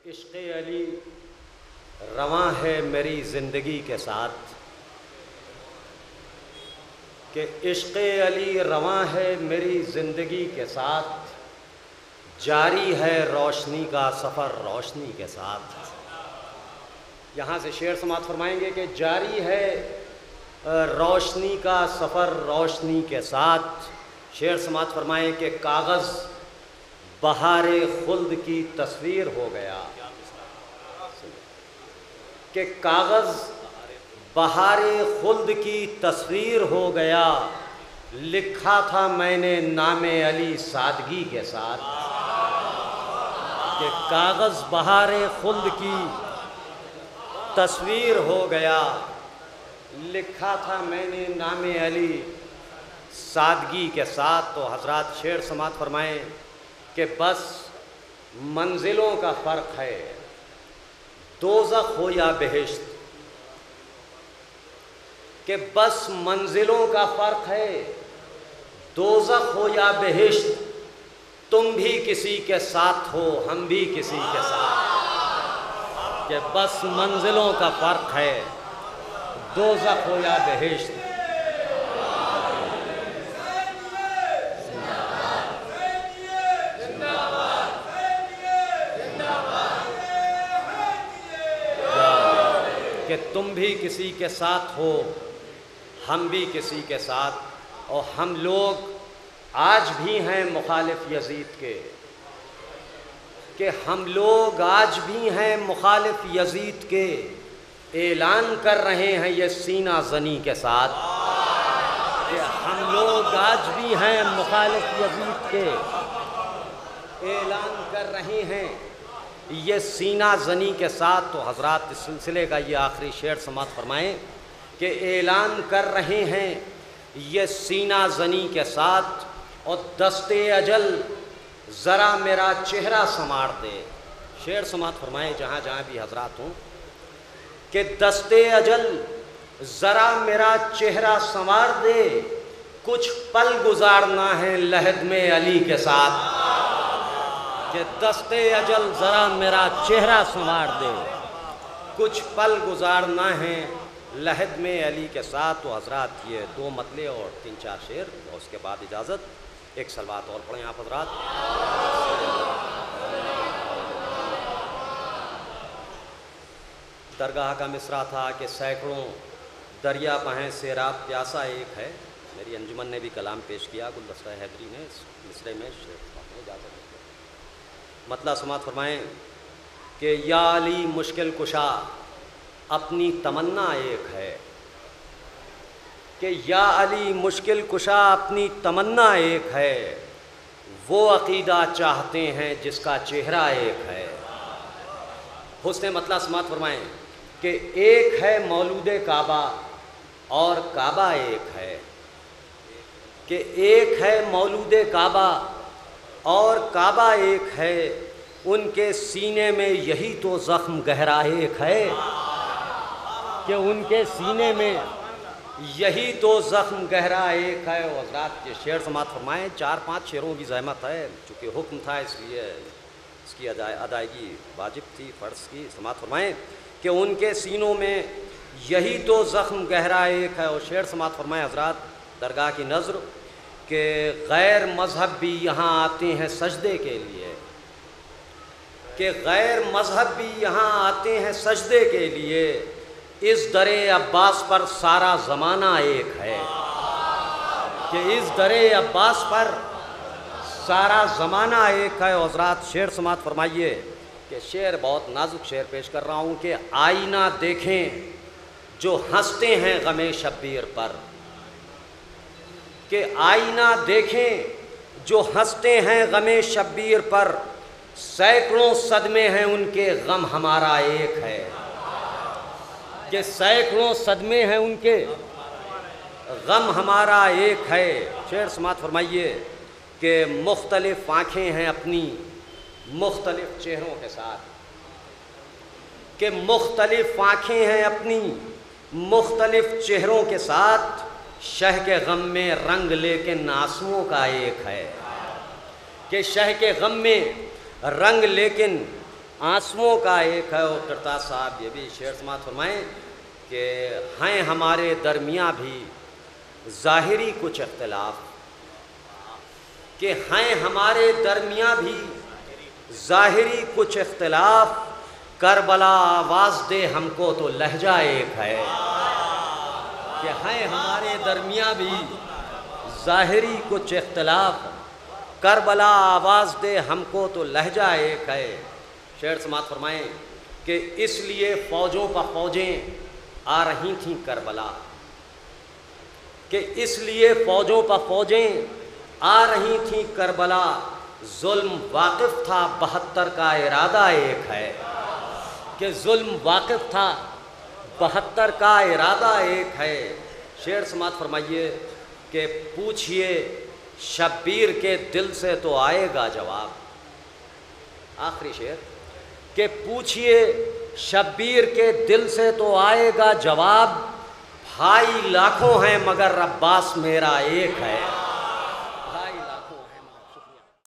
عشق علی رواں ہے میری زندگی کے ساتھ، کہ عشق علی رواں ہے میری زندگی کے ساتھ، جاری ہے روشنی کا سفر روشنی کے ساتھ۔ یہاں سے شعر سماعت فرمائیں گے کہ جاری ہے روشنی کا سفر روشنی کے ساتھ۔ شعر سماعت فرمائیں کہ کاغذ بہار خلد کی تصویر ہو گیا، کہ کاغذ بہار خلد کی تصویر ہو گیا، لکھا تھا میں نے نام علی سادگی کے ساتھ۔ کہ کاغذ بہار خلد کی تصویر ہو گیا، لکھا تھا میں نے نام علی سادگی کے ساتھ۔ تو حضرات شعر سماعت فرمائیں کہ بس منزلوں کا فرق ہے، دوزخ ہو یا بہشت، کہ بس منزلوں کا فرق ہے، دوزخ ہو یا بہشت، تم بھی کسی کے ساتھ ہو ہم بھی کسی کے ساتھ۔ کہ بس منزلوں کا فرق ہے، دوزخ ہو یا بہشت۔ کہ تم بھی کسی کے ساتھ ہو ہم بھی کسی کے ساتھ۔ اور ہم لوگ آج بھی ہیں مخالف یزید کے، کہ ہم لوگ آج بھی ہیں مخالف یزید کے، اعلان کر رہے ہیں یہ سینہ زنی کے ساتھ۔ کہ ہم لوگ آج بھی ہیں مخالف یزید کے، اعلان کر رہے ہیں یہ سینہ زنی کے ساتھ۔ تو حضرات اس سلسلے کا یہ آخری شعر سماعت فرمائیں کہ اعلان کر رہے ہیں یہ سینہ زنی کے ساتھ، اور دست اجل ذرا میرا چہرہ سنوار دے۔ شعر سماعت فرمائیں جہاں جہاں بھی حضرات ہوں کہ دست اجل ذرا میرا چہرہ سنوار دے، کچھ پل گزارنا ہے لحد میں علی کے ساتھ۔ کہ دست اجل ذرا میرا چہرہ سنوار دے، کچھ پل گزارنا ہے لحد میں علی کے ساتھ۔ تو حضرات یہ دو مطلع اور تین چار شعر، اور اس کے بعد اجازت۔ ایک صلوات اور پڑھیں آپ حضرات۔ درگاہ کا مصرع تھا کہ سینکڑوں دریا پہیں سیراب پیاسا ایک ہے۔ میری انجمن نے بھی کلام پیش کیا، گلدستہ حیدری نے اس مصرع میں شعر اجازت۔ مطلع سماعت فرمائیں کہ یا علی مشکل کشا اپنی تمنا ایک ہے، کہ یا علی مشکل کشا اپنی تمنا ایک ہے، وہ عقیدہ چاہتے ہیں جس کا چہرہ ایک ہے۔ حسن مطلع سماعت فرمائیں کہ ایک ہے مولود کعبہ اور کعبہ ایک ہے، کہ ایک ہے مولود کعبہ اور کعبہ ایک ہے، ان کے سینے میں یہی تو زخم گہرا ایک ہے۔ کہ ان کے سینے میں یہی تو زخم گہرا ایک ہے۔ اور حضرات یہ شعر سماعت فرمائیں، چار پانچ شعروں کی زحمت ہے، چونکہ حکم تھا اس لیے اس کی ادائیگی واجب تھی، فرض کی۔ سماعت فرمائیں کہ ان کے سینوں میں یہی تو زخم گہرا ایک ہے۔ اور شعر سماعت فرمائیں حضرات درگاہ کی نظر کہ غیر مذہب بھی یہاں آتے ہیں سجدے کے لیے، کہ غیر مذہب بھی یہاں آتے ہیں سجدے کے لیے، اس در عباس پر سارا زمانہ ایک ہے۔ کہ اس در عباس پر سارا زمانہ ایک ہے۔ حضرات شعر سماعت فرمائیے کہ شعر بہت نازک شعر پیش کر رہا ہوں کہ آئینہ دیکھیں جو ہنستے ہیں غم شبیر پر، کہ آئینہ دیکھیں جو ہنستے ہیں غم شبیر پر، سینکڑوں صدمے ہیں ان کے غم ہمارا ایک ہے۔ کہ سینکڑوں صدمے ہیں ان کے غم ہمارا ایک ہے۔ شعر سماعت فرمائیے کہ مختلف آنکھیں ہیں اپنی مختلف چہروں کے ساتھ، کہ مختلف آنکھیں ہیں اپنی مختلف چہروں کے ساتھ، شہ کے غم میں رنگ لیکن آنسوؤں کا ایک ہے۔ کہ شہ کے غم میں رنگ لیکن آنسوؤں کا ایک ہے۔ اور کرتاز صاحب یہ بھی شعر سماعت فرمائیں کہ ہیں ہمارے درمیاں بھی ظاہری کچھ اختلاف، کہ ہیں ہمارے درمیاں بھی ظاہری کچھ اختلاف، کربلا آواز دے ہم کو تو لہجہ ایک ہے۔ کہ ہیں ہمارے درمیاں بھی ظاہری کچھ اختلاف، کربلا آواز دے ہم کو تو لہجہ ایک ہے۔ شعر سماعت فرمائیں کہ اس لیے فوجوں پہ فوجیں آ رہی تھیں کربلا، کہ اس لیے فوجوں پہ فوجیں آ رہی تھیں کربلا، ظلم واقف تھا 72 کا ارادہ ایک ہے۔ کہ ظلم واقف تھا 72 کا ارادہ ایک ہے۔ شعر سماعت فرمائیے کہ پوچھئے شبیر کے دل سے تو آئے گا جواب۔ آخری شعر کہ پوچھئے شبیر کے دل سے تو آئے گا جواب، بھائی لاکھوں ہیں مگر عباس میرا ایک ہے۔